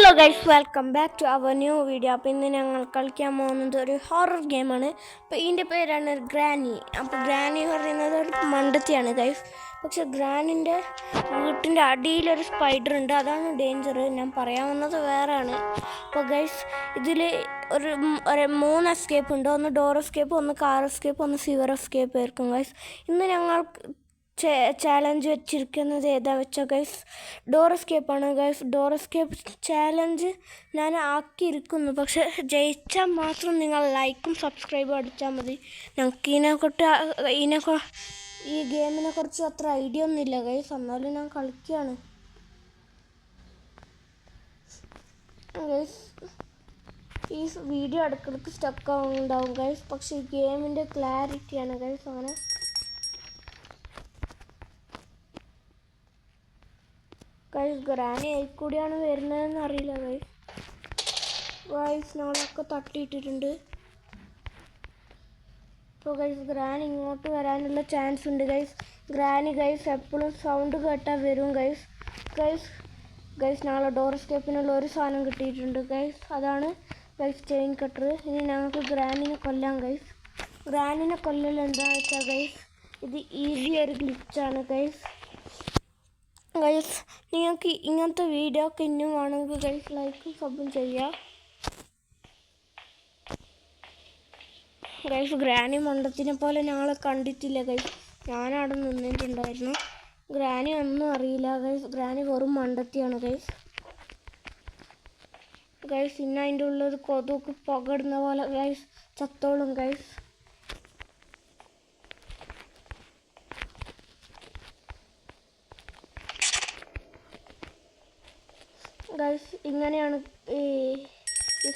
Hello guys, welcome back to our new video. അപ്പോൾ ഇന്ന് ഞങ്ങൾ കളിക്കാൻ പോകുന്നത് ഒരു ഹൊറർ ഗെയിമാണ്. അപ്പോൾ ഇതിൻ്റെ പേരാണ് ഗ്രാനി. അപ്പോൾ ഗ്രാനി പറയുന്നത് ഒരു മണ്ടത്തിയാണ് ഗൈസ്. പക്ഷെ ഗ്രാനിൻ്റെ വീട്ടിൻ്റെ അടിയിലൊരു സ്പൈഡർ ഉണ്ട്, അതാണ് ഡേഞ്ചർ. ഞാൻ പറയാൻ വന്നത് വേറെയാണ്. അപ്പോൾ ഗൈസ് ഇതിൽ ഒരു 3 എസ്കേപ്പ് ഉണ്ട്. ഒന്ന് ഡോർ എസ്കേപ്പ്, ഒന്ന് കാർ എസ്കേപ്പ്, ഒന്ന് സിവർ എസ്കേപ്പ് ആയിരിക്കും ഗൈസ്. ഇന്ന് ഞങ്ങൾ ചാലഞ്ച് വെച്ചിരിക്കുന്നത് ഏതാ വെച്ചാൽ ഗൈസ് ഡോർ എസ്കേപ്പാണ് ഗൈസ്. ഡോർ എസ്കേപ്പ് ചാലഞ്ച് ഞാൻ ആക്കിയിരിക്കുന്നു, പക്ഷെ ജയിച്ചാൽ മാത്രം നിങ്ങൾ ലൈക്കും സബ്സ്ക്രൈബും അടിച്ചാൽ മതി. ഞങ്ങൾക്ക് ഈ ഗെയിമിനെ കുറിച്ച് അത്ര ഐഡിയ ഒന്നുമില്ല ഗൈസ്, എന്നാലും ഞാൻ കളിക്കുകയാണ് ഗൈസ്. ഈ വീഡിയോ ഇടയ്ക്കിടയ്ക്ക് സ്റ്റക്ക് ആവുന്നുണ്ടാവും ഗൈസ്, പക്ഷേ ഈ ഗെയിമിൻ്റെ ക്ലാരിറ്റിയാണ് ഗൈസ്. അങ്ങനെ ഗൈസ് ഗ്രാനി കൂടിയാണ് വരുന്നതെന്ന് അറിയില്ല ഗൈസ്. ഞങ്ങളൊക്കെ തട്ടിയിട്ടിട്ടുണ്ട്. ഇപ്പോൾ ഗൈസ് ഗ്രാനി ഇങ്ങോട്ട് വരാനുള്ള ചാൻസ് ഉണ്ട് ഗൈസ്. ഗ്രാനി ഗൈസ് എപ്പോഴും സൗണ്ട് കേട്ടാൽ വരും ഗൈസ്. ഞങ്ങളെ ഡോർ എസ്കേപ്പിനുള്ള ഒരു സാധനം കിട്ടിയിട്ടുണ്ട് ഗൈസ്, അതാണ് ഗൈസ് ചെയിൻ കട്ടർ. ഇനി ഞങ്ങൾക്ക് ഗ്രാനിനെ കൊല്ലാം ഗൈസ്. ഗ്രാനിനെ കൊല്ലൽ എന്താണെന്ന് വെച്ചാൽ ഗൈസ് ഇത് ഈസി ഒരു ഗ്ലിച്ചാണ് ഗൈസ്. നിങ്ങൾക്ക് ഇങ്ങനത്തെ വീഡിയോ ഒക്കെ ഇനിയും വേണമെങ്കിൽ ഗൈസ് ലൈക്കും സബും ചെയ്യുക ഗൈസ്. ഗ്രാനി മണ്ടത്തിനെ പോലെ ഞങ്ങളെ കണ്ടിട്ടില്ല ഗൈസ്, ഞാനവിടെ നിന്നിട്ടുണ്ടായിരുന്നു. ഗ്രാനി ഒന്നും അറിയില്ല ഗൈസ്, ഗ്രാനി വെറും മണ്ടത്തിയാണ് ഗൈസ്. ഇന്ന് അതിൻ്റെ ഉള്ളത് കൊതുക്ക് പുകടുന്ന പോലെ ഗൈസ് ചത്തോളും ഗൈസ്. ഇങ്ങനെയാണ് ഈ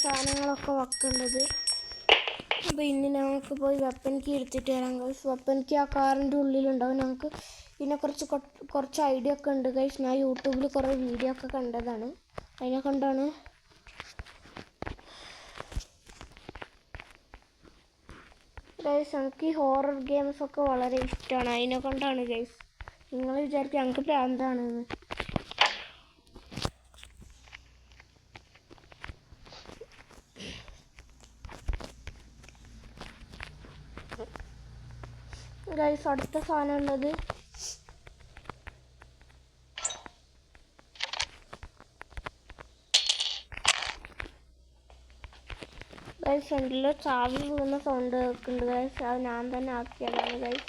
സാധനങ്ങളൊക്കെ വെക്കേണ്ടത്. അപ്പോൾ ഇന്ന് ഞങ്ങൾക്ക് പോയി വെപ്പൻ കീ എടുത്തിട്ട് വരാം ഗൈസ്. വെപ്പൻ കീ ആ കാറിൻ്റെ ഉള്ളിലുണ്ടാവും. ഞങ്ങൾക്ക് ഇതിനെക്കുറിച്ച് കുറച്ച് ഐഡിയ ഒക്കെ ഉണ്ട് ഗൈസ്. ഞാൻ യൂട്യൂബിൽ കുറേ വീഡിയോ ഒക്കെ കണ്ടതാണ്, അതിനെ കൊണ്ടാണ് ഗൈസ്. ഞങ്ങൾക്ക് ഈ ഹൊറർ ഗെയിംസൊക്കെ വളരെ ഇഷ്ടമാണ്, അതിനെ കൊണ്ടാണ് ഗൈസ്. നിങ്ങൾ വിചാരിക്കും ഞങ്ങൾക്ക് പ്രാന്താണെന്ന്. ഗൈസ് അടുത്ത സാധനം ഉള്ളത് ഗൈസ് ഫ്രണ്ടിൽ ചാവി വീഴുന്ന സൗണ്ട് കേൾക്കുന്നുണ്ട് ഗൈസ്, അത് ഞാൻ തന്നെ ആക്കിയതാണ് ഗൈസ്.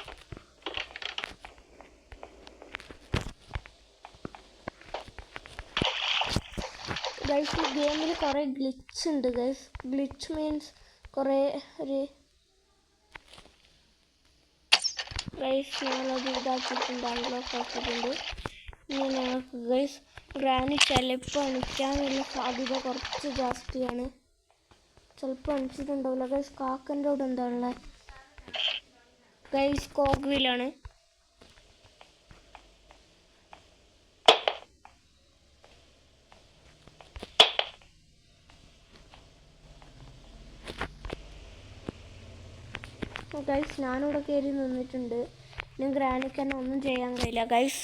ഈ ഗെയിമിൽ കുറേ ഗ്ലിച്ച് ഉണ്ട് ഗൈസ്. ഗ്ലിച്ച് മീൻസ് കുറേ ഞങ്ങളത് ഇതാക്കിയിട്ടുണ്ട്, അൺലോക്ക് ആക്കിയിട്ടുണ്ട്. ഇനി ഞങ്ങൾക്ക് ഗൈസ് ഗ്രാനി ചിലപ്പോൾ എണിക്കാനുള്ള സാധ്യത കുറച്ച് ജാസ്തിയാണ്. ചിലപ്പോൾ എണിച്ചിട്ടുണ്ടാവില്ല ഗൈസ്. കാക്കൻ്റെ കൂടെ എന്താ ഉള്ളത് ഗൈസ്? കോഗ്വിലാണ്. ഗൈസ് ഞാനിവിടെ കയറി നിന്നിട്ടുണ്ട്. ഇനി ഗ്രാനിക്ക് തന്നെ ഒന്നും ചെയ്യാൻ കഴിയില്ല ഗൈസ്.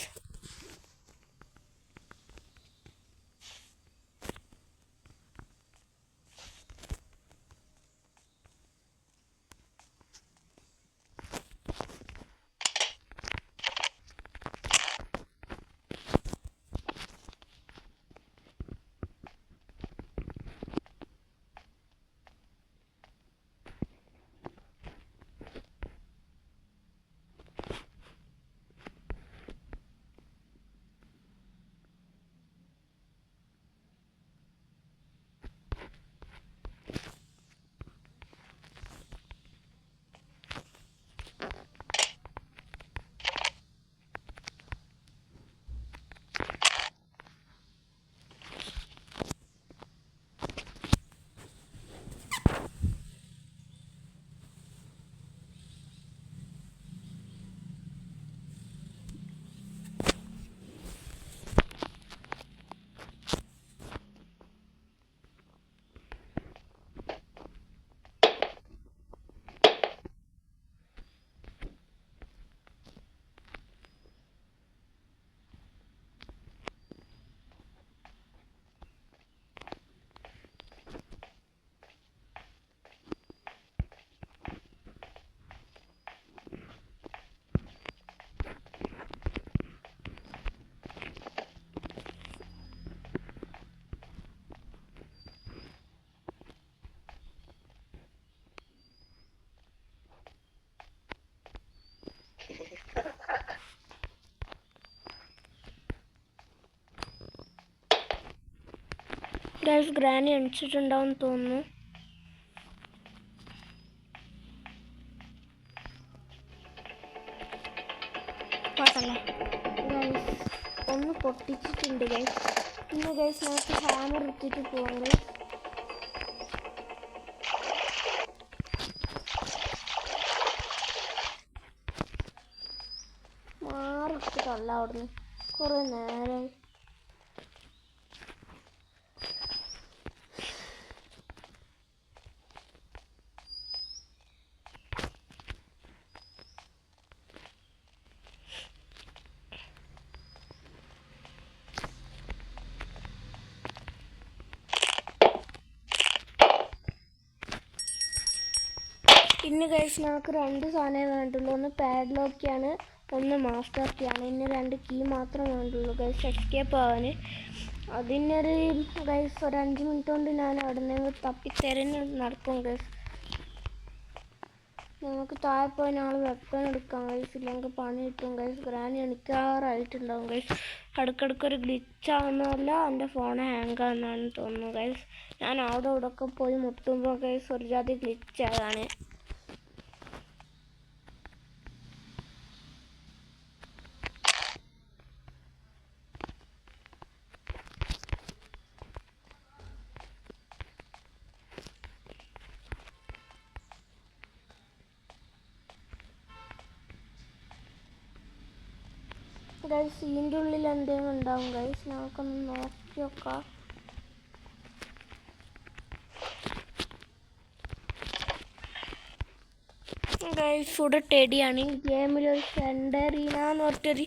ഗൈസ് ഗ്രാനി എണിച്ചിട്ടുണ്ടാവും തോന്നുന്നു. ഗൈസ് ഒന്ന് പൊട്ടിച്ചിട്ടുണ്ട് ഗൈസ്. പിന്നെ ഗൈസ് നമുക്ക് ഹാമർ എടുത്തിട്ട് പോകാം ഗൈസ്. മാറിട്ടല്ല അവിടുന്ന് കുറേ നേരമായി. പിന്നെ ഗൈസ് നമുക്ക് 2 സാധനമേ വേണ്ടുള്ളൂ. ഒന്ന് പാഡ്ലോക്കാണ്, ഒന്ന് മാസ്റ്റർ കീ ആണ്. ഇനി 2 കീ മാത്രമേ വേണ്ടുള്ളൂ ഗൈസ് എസ്കേപ്പ് ആവാൻ. അതിനൊരു ഗൈസ് ഒരു 5 മിനിറ്റ് കൊണ്ട് ഞാൻ അവിടെ നിന്ന് തപ്പിത്തെരഞ്ഞ് നടക്കും ഗൈസ്. ഞങ്ങൾക്ക് താഴെ പോയി ഞങ്ങൾ വെപ്പൺ എടുക്കാം ഗൈസ്, ഇല്ലെങ്കിൽ പണി കിട്ടും ഗൈസ്. ഗ്രാനി എണിക്കാറായിട്ടുണ്ടാവും ഗൈസ്. ഇടയ്ക്കിടയ്ക്കൊരു ഗ്ലിച്ചാവുന്നതല്ല, എൻ്റെ ഫോൺ ഹാങ് ആവുന്നതാണെന്ന് തോന്നുന്നു ഗൈസ്. ഞാൻ അവിടെ ഇവിടെയൊക്കെ പോയി മുട്ടുമ്പോൾ ഗൈസ് ഒരു ജാതി ഗ്ലിച്ചാണ്. ഗൈസ് ഇതിൻ്റെ ഉള്ളിൽ എന്തെങ്കിലും ഉണ്ടാവും ഗൈസ്, നമുക്കൊന്ന് നോക്കി നോക്കാം. ഗൈസ് ഇവിടെ ടെഡിയാണ്. ഈ ഗെയിമിലൊരു സെൻഡറീന എന്ന് പറഞ്ഞിട്ടൊരു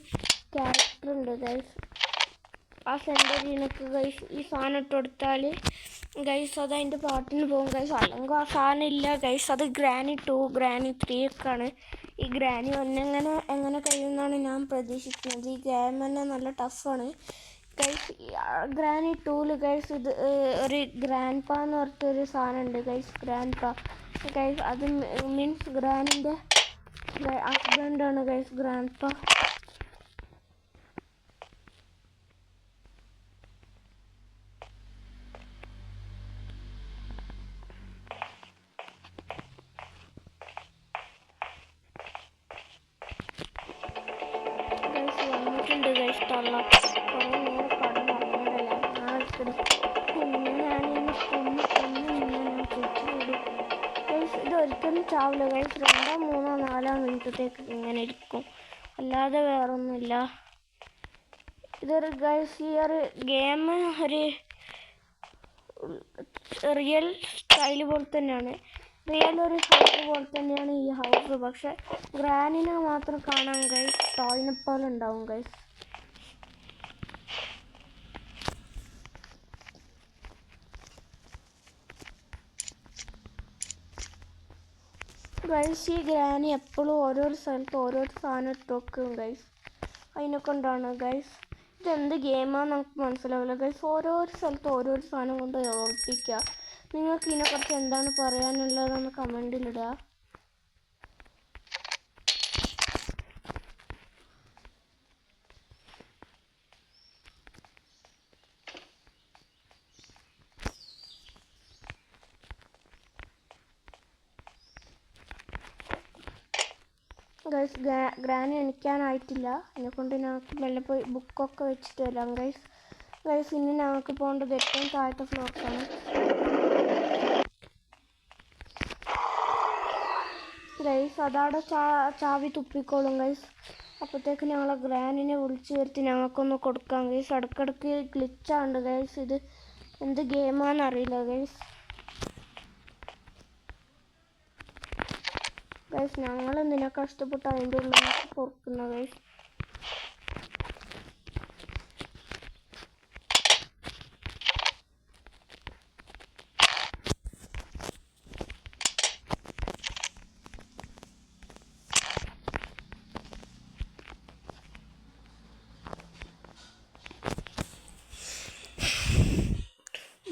ക്യാരക്ടർ ഉണ്ട് ഗൈസ്. ആ സെൻഡറീനക്ക് ഗൈസ് ഈ സാധനം ഇട്ട് കൊടുത്താൽ ഗൈസ് അത് അതിൻ്റെ പാട്ടിന് പോകും ഗൈസ്. അല്ലെങ്കിൽ ആ സാധനം ഇല്ല ഗൈസ്. അത് ഗ്രാനി 2 ഗ്രാനി 3 ഒക്കെ ആണ്. ഈ ഗ്രാനി 1 എങ്ങനെ കഴിയുമെന്നാണ് ഞാൻ പ്രതീക്ഷിക്കുന്നത്. ഈ ഗെയിം തന്നെ നല്ല ടഫാണ് ഗൈസ്. ഗ്രാനി 2 ഗൈസ് ഇത് ഒരു ഗ്രാൻഡ് പാ എന്ന് പറഞ്ഞിട്ടൊരു സാധനം ഉണ്ട് ഗൈസ്. ഗ്രാൻഡ് പാ ഗൈസ് അത് മീൻസ് ഗ്രാനിൻ്റെ ഹസ്ബൻഡാണ് ഗൈസ് ഗ്രാൻഡ് പാ. വന്നിട്ടുണ്ട് ഗൈസ് തള്ള. കുറേ നേരം കടന്നുറങ്ങിയതല്ല ഞാനെടുക്കടി. പിന്നെ ഞാനിങ്ങനെ ഞാൻ തിരിച്ചു വിടും ഗൈസ്. ഇതൊരിക്കലും ചാവില്ല ഗൈസ്. 2, 3, 4 മിനിറ്റത്തേക്ക് ഇങ്ങനെ ഇരിക്കും, അല്ലാതെ വേറൊന്നുമില്ല. ഇതൊരു ഗൈസ് ഈ ഒരു ഗെയിം ഒരു റിയൽ സ്റ്റൈൽ പോലെ തന്നെയാണ്. റിയൽ ഒരു ഹൗസ് പോലെ തന്നെയാണ് ഈ ഹൗസ്. പക്ഷെ ഗ്രാനിനെ മാത്രം കാണാൻ ഗൈസ് ടോയിനെ പോലെ ഉണ്ടാവും ഗൈസ്. ഗൈസ് ഈ ഗ്രാനി എപ്പോഴും ഓരോരോ സ്ഥലത്ത് ഓരോരോ സാധനം ഇട്ട് വെക്കും ഗൈസ്. അതിനെ കൊണ്ടാണ് ഗൈസ്. ഇതെന്ത് ഗെയിമാണെന്ന് നമുക്ക് മനസ്സിലാവില്ല ഗൈസ്. ഓരോരോ സ്ഥലത്ത് ഓരോരോ സാധനം കൊണ്ട് ഓർപ്പിക്കുക. നിങ്ങൾക്ക് ഇതിനെക്കുറിച്ച് എന്താണ് പറയാനുള്ളതെന്ന് കമൻറ്റിലിടുക. Guys granny എണിക്കാനായിട്ടില്ല. അതിനെക്കൊണ്ട് ഞങ്ങൾക്ക് മെല്ലെ പോയി ബുക്കൊക്കെ വെച്ചിട്ട് വരാം ഗൈസ്. ഗൈസ് ഇനി ഞങ്ങൾക്ക് പോകേണ്ടത് ഏറ്റവും താഴത്തെ ഫ്ലോർക്കാണ് ഗൈസ്. അതവിടെ ചാവി തുപ്പിക്കോളും ഗൈസ്. അപ്പോഴത്തേക്ക് ഞങ്ങളെ ഗ്രാനിനെ വിളിച്ചു വരുത്തി ഞങ്ങൾക്കൊന്ന് കൊടുക്കാം ഗൈസ്. ഇടയ്ക്കിടയ്ക്ക് ഗ്ലിച്ചാണ്ട് ഗൈസ്. ഇത് എന്ത് ഗെയിമാണെന്നറിയില്ല ഗൈസ്. ഗൈസ് ഞങ്ങൾ എന്തിനാ കഷ്ടപ്പെട്ട് അതിൻ്റെ ഉള്ളിലേക്ക് പൊറുക്കുന്ന ഗൈസ്.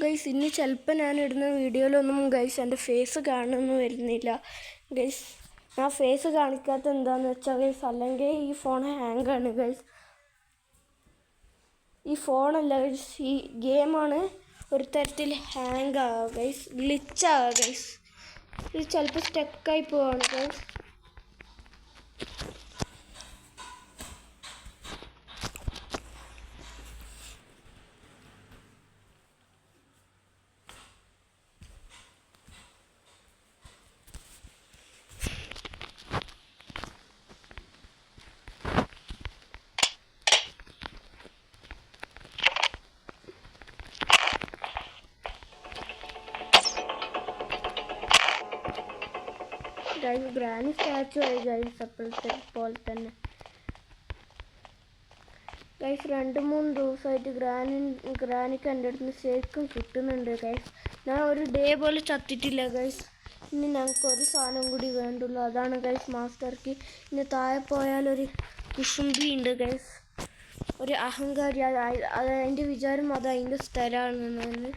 ഗൈസ് ഇനി ചിലപ്പോൾ ഞാൻ ഇടുന്ന വീഡിയോയിലൊന്നും ഗൈസ് എൻ്റെ ഫേസ് കാണുന്നൊന്നും വരുന്നില്ല ഗൈസ്. ഞാൻ ഫേസ് കാണിക്കാത്ത എന്താണെന്ന് വെച്ചാൽ ഗൈസ്, അല്ലെങ്കിൽ ഈ ഫോൺ ഹാങ് ആണ് ഗൈസ്. ഈ ഫോണല്ല ഗൈസ്, ഈ ഗെയിമാണ് ഒരു തരത്തിൽ ഹാങ് ആവുക ഗൈസ്, ഗ്ലിച്ചാവുക ഗൈസ്. ഇത് ചിലപ്പോൾ സ്റ്റക്കായി പോവാണ് ഗൈസ്. ഗൈസ് ഗ്രാനി സ്റ്റാച്ചു ആയി ഗൈസ്, അപ്പോഴത്തെ പോലെ തന്നെ ഗൈസ്. 2-3 ദിവസമായിട്ട് ഗ്രാനിക്ക് എൻ്റെ അടുത്ത് നിന്ന് ശരിക്കും കിട്ടുന്നുണ്ട് ഗൈസ്. ഞാൻ ഒരു ഡേ പോലെ ചത്തിട്ടില്ല ഗൈസ്. ഇനി ഞങ്ങൾക്ക് ഒരു സാധനം കൂടി വേണ്ടുള്ളൂ, അതാണ് ഗൈസ് മാസ്റ്റർ കീ. ഇനി താഴെ പോയാലൊരു കുശുംബി ഉണ്ട് ഗൈസ്, ഒരു അഹങ്കാരി. അതിൻ്റെ വിചാരം അത് അതിൻ്റെ സ്ഥലമാണെന്ന്.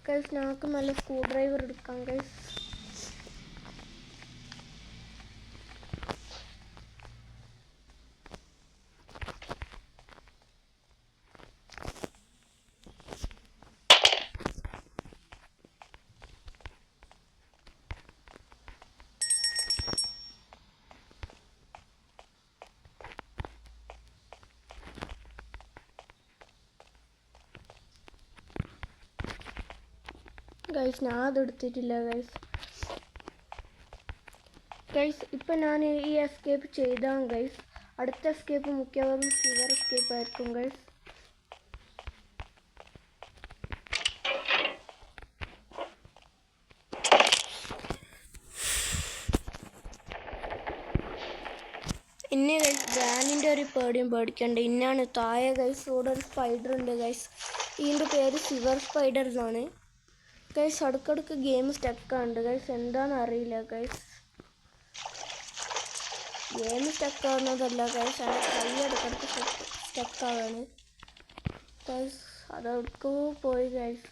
ഗൈസ് ഞങ്ങൾക്ക് നല്ല സ്ക്രൂ ഡ്രൈവർ എടുക്കാം ഗൈസ്. ഗൈസ് ഞാൻ അതെടുത്തിട്ടില്ല ഗൈസ്. ഇപ്പം ഞാൻ ഈ എസ്കേപ്പ് ചെയ്താണ് ഗൈസ്. അടുത്ത എസ്കേപ്പ് മിക്കവാറും സിവർ എസ്കേപ്പ് ആയിരിക്കും ഗൈസ്. ഇനി ഗൈസ് ഗ്രാനിൻ്റെ ഒരു പേടിയും പേടിക്കണ്ട. ഇന്നാണ് താഴെ ഗൈസ് ഇവിടെ ഒരു സ്പൈഡർ ഉണ്ട് ഗൈസ്. ഇതിൻ്റെ പേര് സിവർ സ്പൈഡർ എന്നാണ് ഗൈസ്. അടുക്കടുക്ക് ഗെയിം സ്റ്റക്കാണ്ട് ഗൈസ്, എന്താണെന്ന് അറിയില്ല ഗൈസ്. ഗെയിം സ്റ്റക്കാവുന്നതല്ല ഗൈസ്, അത് കൈ അടുക്കടുക്ക് സ്റ്റക്കാവാണ് ഗൈസ്. അതെടുക്കോ പോയി ഗൈസ്.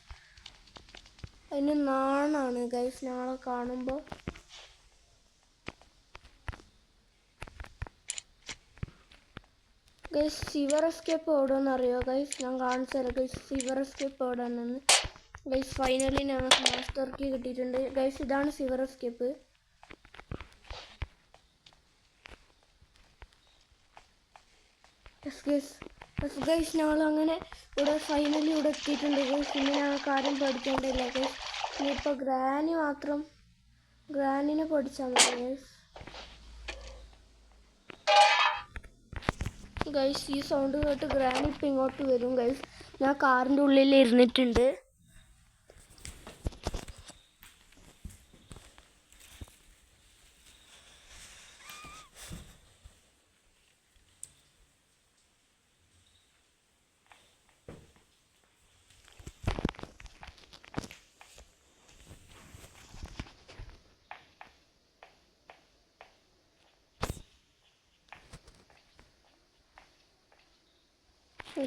അതിന് നാണാണ് ഗൈസ് നാളെ കാണുമ്പോൾ. ഗൈസ് സിവർ എസ്കേപ്പ് എവിടെയെന്ന് അറിയോ ഗൈസ്? ഞാൻ കാണിച്ചു തരാം ഗൈസ് സിവർ എസ്കേപ്പ് എവിടെയാണെന്ന്. ഗൈസ് ഫൈനലി ഞങ്ങൾക്ക് മാസ്റ്റർ കീ കിട്ടിയിട്ടുണ്ട് ഗൈസ്. ഇതാണ് സിവർ എസ്കേപ്പ്. ഗൈസ് ഞങ്ങളങ്ങനെ ഇവിടെ ഫൈനലി ഇവിടെ എത്തിയിട്ടുണ്ട് ഗൈസ്. ഇനി ഞങ്ങൾക്ക് ആരും പഠിക്കേണ്ടില്ല ഗൈസ്. ഇനിയിപ്പോൾ ഗ്രാനിനെ പഠിച്ചാൽ മതി ഗൈസ്. ഗൈസ് ഈ സൗണ്ട് കേട്ട് ഗ്രാനി ഇപ്പം ഇങ്ങോട്ട് വരും ഗൈസ്. ഞാൻ കാറിൻ്റെ ഉള്ളിൽ ഇരുന്നിട്ടുണ്ട്.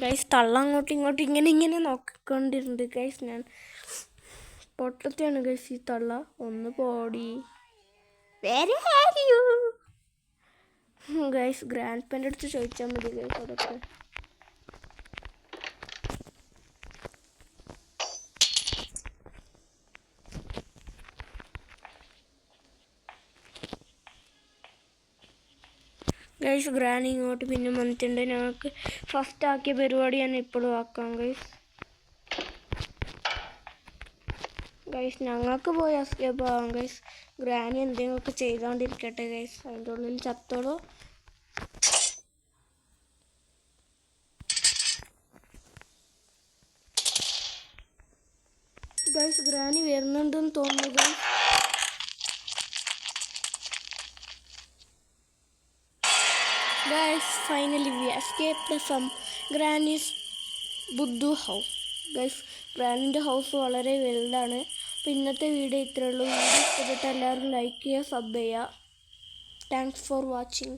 ഗൈസ് തള്ള അങ്ങോട്ടും ഇങ്ങോട്ടും ഇങ്ങനെ നോക്കിക്കൊണ്ടിരുന്നുണ്ട് ഗൈസ്. ഞാൻ പൊട്ടത്തെയാണ് ഗൈസ് ഈ തള്ള. ഒന്ന് പോടി ഗൈസ്. ഗ്രാൻഡ് പേൻ്റെ അടുത്ത് ചോദിച്ചാൽ മതി ഗൈസ് അതൊക്കെ. ഗൈസ് ഗ്രാനി ഇങ്ങോട്ട് പിന്നെ വന്നിട്ടുണ്ട്. ഞങ്ങൾക്ക് ഫസ്റ്റ് ആക്കിയ പരിപാടി ഞാൻ ഇപ്പോഴും ആക്കാം ഗൈസ്. ഞങ്ങൾക്ക് പോയി എസ്കേപ്പ് ആവാം ഗൈസ്. ഗ്രാനി എന്തെങ്കിലുമൊക്കെ ചെയ്തുകൊണ്ടിരിക്കട്ടെ ഗൈസ്. അതിൻ്റെ ഉള്ളിൽ ചത്തോളൂ. ഗൈസ് ഗ്രാനി വരുന്നുണ്ടെന്ന് തോന്നുന്നു guys. Guys, finally we escaped from Granny's Buddhu house. Guys, Granny's house വളരെ വലുതാണ്. അപ്പോൾ ഇന്നത്തെ വീഡിയോ ഇത്രയേ ഉള്ളൂ. വീഡിയോ ഇഷ്ടപ്പെട്ട എല്ലാവരും ലൈക്ക് ചെയ്യുക, സബ് ചെയ്യുക. Thanks for watching.